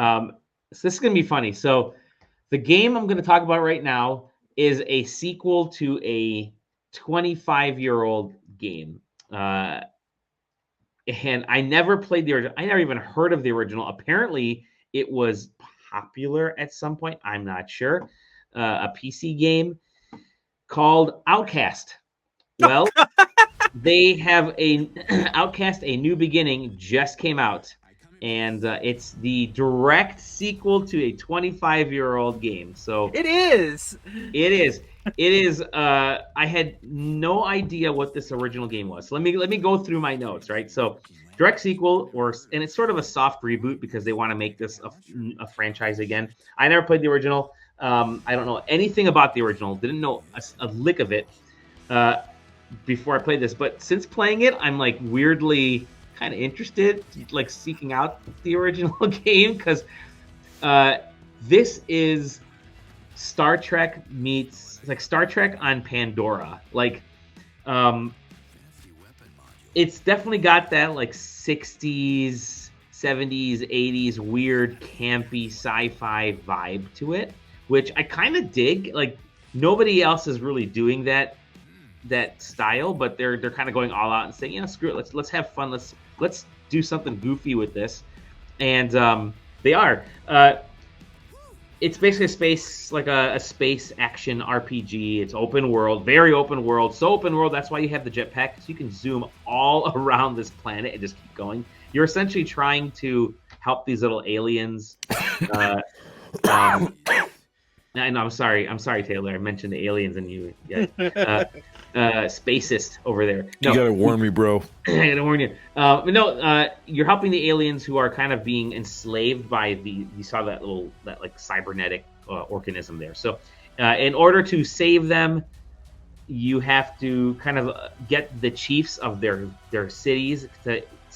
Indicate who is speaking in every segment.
Speaker 1: So this is going to be funny. So the game I'm going to talk about right now is a sequel to a 25-year-old game. And I never played the original. I never even heard of the original. Apparently, it was popular at some point. I'm not sure. A PC game called Outcast. Well, they have Outcast, A New Beginning just came out. And it's the direct sequel to a 25-year-old game. So
Speaker 2: it is.
Speaker 1: It is. It is. I had no idea what this original game was. So let me go through my notes. Right. So direct sequel, and it's sort of a soft reboot because they want to make this a franchise again. I never played the original. I don't know anything about the original. Didn't know a lick of it before I played this. But since playing it, I'm like weirdly kind of interested, like seeking out the original game because this is Star Trek meets, it's like Star Trek on Pandora. Like, it's definitely got that like 60s, 70s, 80s weird campy sci-fi vibe to it, which I kind of dig. Like nobody else is really doing that style, but they're kind of going all out and saying, you know, screw it, let's have fun, let's do something goofy with this, and they are. It's basically a space action RPG. It's open world, very open world. So open world, that's why you have the jetpack, so you can zoom all around this planet and just keep going. You're essentially trying to help these little aliens. I'm sorry, Taylor. I mentioned the aliens and you. Yeah. Spacist over there. No,
Speaker 3: you gotta warn me, bro.
Speaker 1: I gotta warn you. You're helping the aliens who are kind of being enslaved by you saw that like cybernetic organism there. So, in order to save them, you have to kind of get the chiefs of their cities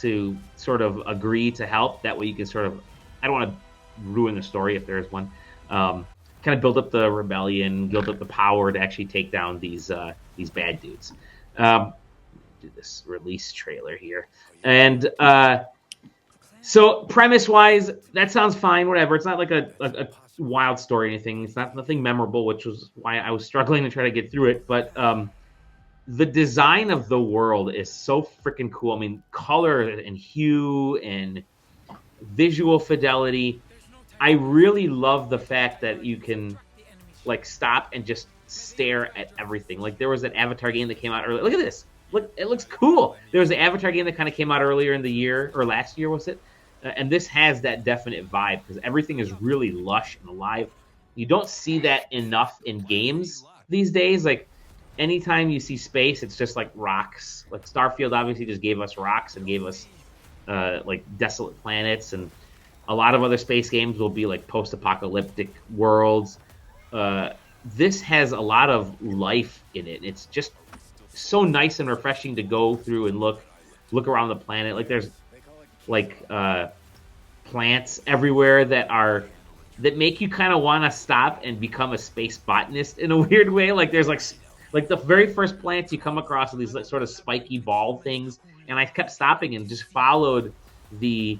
Speaker 1: to sort of agree to help. That way, you can sort of, I don't want to ruin the story if there is one. Kind of build up the rebellion, build up the power to actually take down these bad dudes. Do this release trailer here, and so premise-wise, that sounds fine. Whatever. It's not like a wild story or anything. It's nothing memorable, which was why I was struggling to try to get through it. But the design of the world is so freaking cool. I mean, color and hue and visual fidelity. I really love the fact that you can like stop and just stare at everything. Like there was an Avatar game that came out earlier. Look at this. Look, it looks cool. There was an Avatar game that kind of came out earlier in the year, or last year, was it? And this has that definite vibe because everything is really lush and alive. You don't see that enough in games these days. Like anytime you see space, it's just like rocks. Like Starfield obviously just gave us rocks and gave us like desolate planets, and a lot of other space games will be like post-apocalyptic worlds. This has a lot of life in it. It's just so nice and refreshing to go through and look around the planet. Like there's like plants everywhere that make you kind of want to stop and become a space botanist in a weird way. Like there's like the very first plants you come across are these like sort of spiky ball things, and I kept stopping and just followed the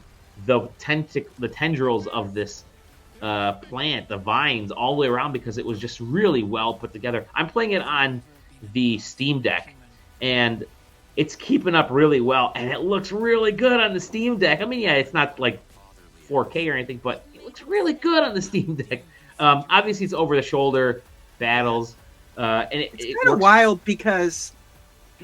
Speaker 1: tendrils of this plant, the vines, all the way around because it was just really well put together. I'm playing it on the Steam Deck, and it's keeping up really well, and it looks really good on the Steam Deck. I mean, yeah, it's not like 4K or anything, but it looks really good on the Steam Deck. Obviously, it's over-the-shoulder battles, and it's
Speaker 2: kind of wild because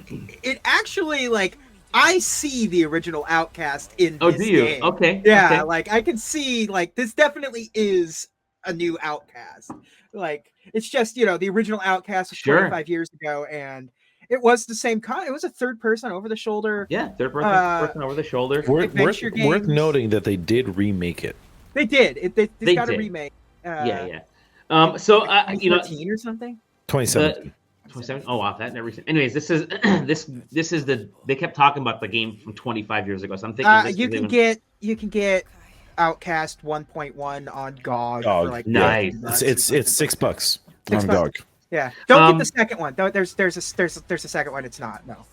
Speaker 2: it actually, like, I see the original Outcast in this
Speaker 1: do you?
Speaker 2: game.
Speaker 1: Okay.
Speaker 2: Yeah,
Speaker 1: okay.
Speaker 2: like, I can see, like, this definitely is a new Outcast. Like, it's just, you know, the original Outcast was 25 years ago, and it was the same kind. It was a third person over the shoulder.
Speaker 1: Yeah, third person over the shoulder.
Speaker 3: Worth noting that they did remake it.
Speaker 2: They did. They got a remake.
Speaker 1: Yeah. So you know,
Speaker 2: 2014 or something.
Speaker 3: 2017.
Speaker 1: 27. Oh wow, that never. Anyways, this is they kept talking about the game from 25 years ago. So I'm thinking
Speaker 2: you can get Outcast 1.1 on GOG.
Speaker 1: Oh,
Speaker 2: for like
Speaker 1: nice.
Speaker 3: It's $6 on GOG.
Speaker 2: Yeah, don't get the second one. There's a second one. It's not. No.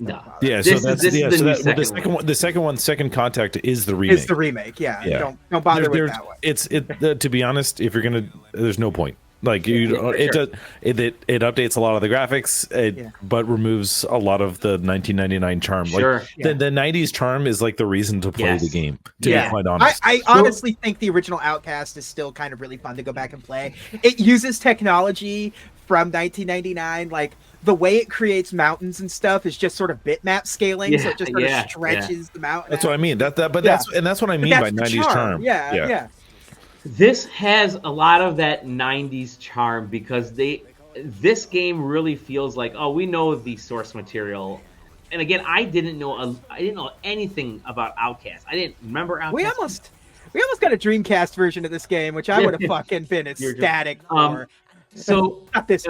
Speaker 3: Yeah, so the second contact is the remake.
Speaker 2: Is the remake? Yeah. Don't bother with that one.
Speaker 3: It's to be honest, if you're gonna, there's no point. Like it updates a lot of the graphics, but removes a lot of the 1999 charm.
Speaker 1: Sure.
Speaker 3: Like the 90s charm is like the reason to play the game. To be quite honest,
Speaker 2: I honestly think the original Outcast is still kind of really fun to go back and play. It uses technology from 1999, like the way it creates mountains and stuff is just sort of bitmap scaling, so it just sort of stretches the mountain.
Speaker 3: That's what I mean. That's what I mean by 90s charm.
Speaker 2: Yeah.
Speaker 1: This has a lot of that 90s charm because this game really feels like, oh, we know the source material. And again, I didn't know anything about Outcast. I didn't remember Outcast.
Speaker 2: We almost got a Dreamcast version of this game, which I would have fucking been ecstatic for.
Speaker 1: So
Speaker 2: not this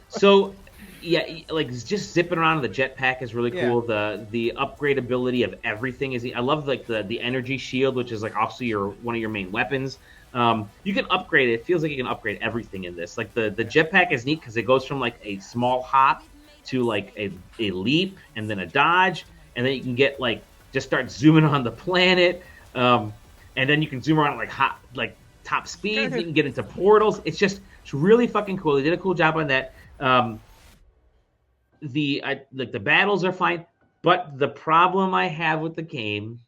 Speaker 1: So yeah, like just zipping around in the jetpack is really cool. The upgradability of everything is. I love like the energy shield, which is like also one of your main weapons. You can upgrade it. It feels like you can upgrade everything in this. Like the jetpack is neat because it goes from like a small hop to like a leap and then a dodge, and then you can get like just start zooming on the planet, and then you can zoom around like top speeds. You can get into portals. It's really fucking cool. They did a cool job on that. The battles are fine, but the problem I have with the game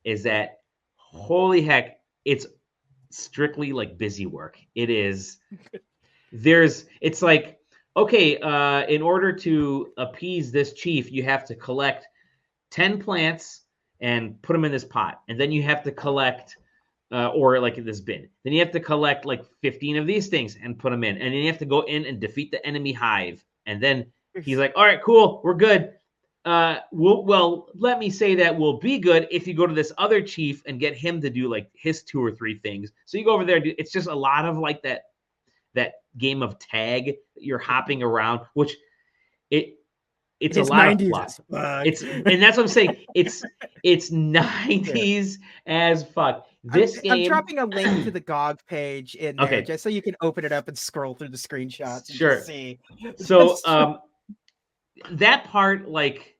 Speaker 1: is that holy heck, it's strictly like busy work. It is. It's like, okay, in order to appease this chief, you have to collect 10 plants and put them in this pot, and then you have to collect. Or like in this bin. Then you have to collect like 15 of these things and put them in. And then you have to go in and defeat the enemy hive. And then he's like, all right, cool, we're good. Well, let me say that we'll be good if you go to this other chief and get him to do like his 2 or 3 things. So you go over there. It's just a lot of like that game of tag. You're hopping around, which it's a lot of fluff. And that's what I'm saying. It's 90s as fuck.
Speaker 2: I'm dropping a link to the GOG page in there just so you can open it up and scroll through the screenshots and just see.
Speaker 1: So that part, like,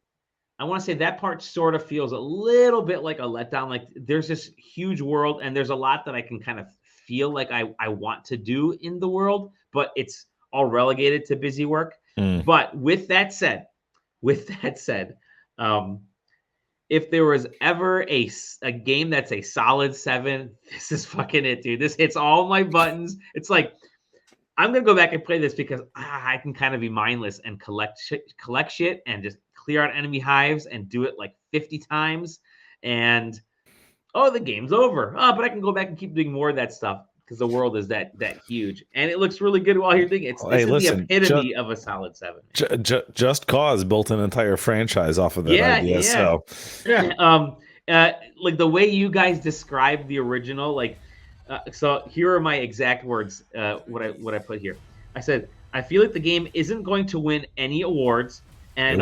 Speaker 1: I want to say that part sort of feels a little bit like a letdown. Like there's this huge world and there's a lot that I can kind of feel like I want to do in the world, but it's all relegated to busy work. But with that said, if there was ever a game that's a solid 7, this is fucking it, dude. This hits all my buttons. It's like, I'm going to go back and play this because I can kind of be mindless and collect shit and just clear out enemy hives and do it like 50 times. And, the game's over. But I can go back and keep doing more of that stuff because the world is that huge. And it looks really good while you're doing it. The epitome of a solid 7.
Speaker 3: Just Cause built an entire franchise off of that idea. So,
Speaker 1: like the way you guys described the original, like, so here are my exact words. What I put here. I said, I feel like the game isn't going to win any awards, and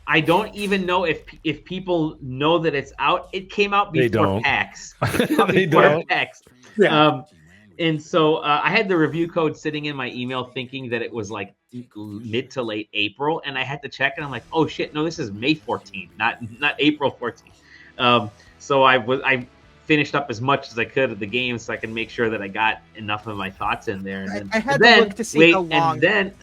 Speaker 1: I don't even know if people know that it's out. It came out before PAX.
Speaker 3: They don't.
Speaker 1: PAX. Yeah. And so I had the review code sitting in my email thinking that it was like mid to late April. And I had to check and I'm like, oh shit, no, this is May 14th, not April 14th. So I finished up as much as I could of the game so I can make sure that I got enough of my thoughts in there. And
Speaker 2: I had to look to see how long.
Speaker 1: And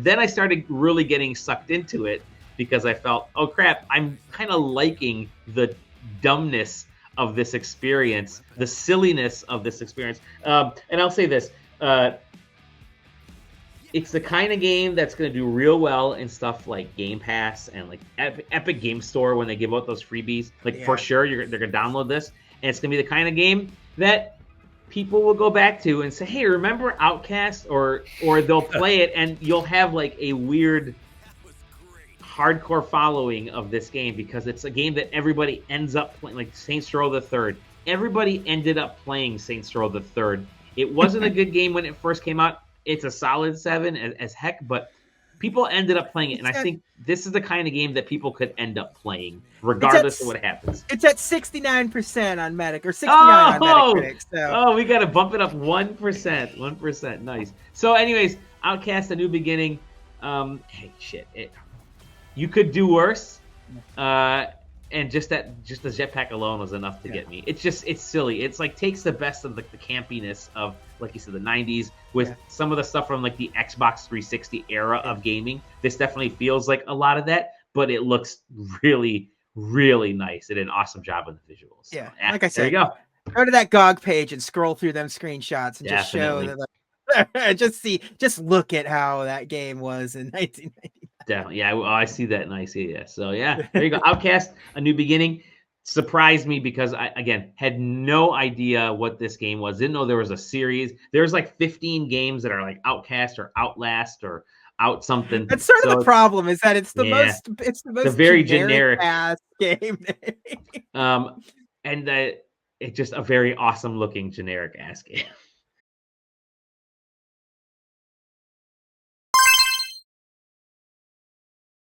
Speaker 1: then I started really getting sucked into it because I felt, oh crap, I'm kind of liking the dumbness of this experience, the silliness of this experience. And I'll say this, it's the kind of game that's going to do real well in stuff like Game Pass and like Epic Game Store when they give out those freebies. For sure, they're going to download this. And it's going to be the kind of game that people will go back to and say, hey, remember Outcast? Or they'll play it and you'll have like a weird hardcore following of this game because it's a game that everybody ends up playing, like Saints Row the Third. Everybody ended up playing Saints Row the Third. It wasn't a good game when it first came out. It's a solid 7 as heck, but people ended up playing it. And I think this is the kind of game that people could end up playing regardless of what happens.
Speaker 2: It's at 69% on Metacritic, or 69 on Metacritic. So.
Speaker 1: Oh, we got to bump it up 1%. 1%. Nice. So anyways, Outcast: A New Beginning. Hey, shit, you could do worse. And just the jetpack alone was enough to get me. It's silly. It's like takes the best of the campiness of, like you said, the 90s with some of the stuff from like the Xbox 360 era of gaming. This definitely feels like a lot of that, but it looks really, really nice. It did an awesome job with the visuals. So,
Speaker 2: like I said,
Speaker 1: there you go.
Speaker 2: Go to that GOG page and scroll through them screenshots and just show that. Just look at how that game was in 1990.
Speaker 1: Definitely, yeah. I see that, nice. Yeah. So yeah, there you go. Outcast: A New Beginning surprised me because I, again, had no idea what this game was. Didn't know there was a series. There's like 15 games that are like Outcast or Outlast or Out something.
Speaker 2: That's sort of the problem, is that it's the most
Speaker 1: very generic
Speaker 2: ass game.
Speaker 1: And it's just a very awesome looking generic ass game.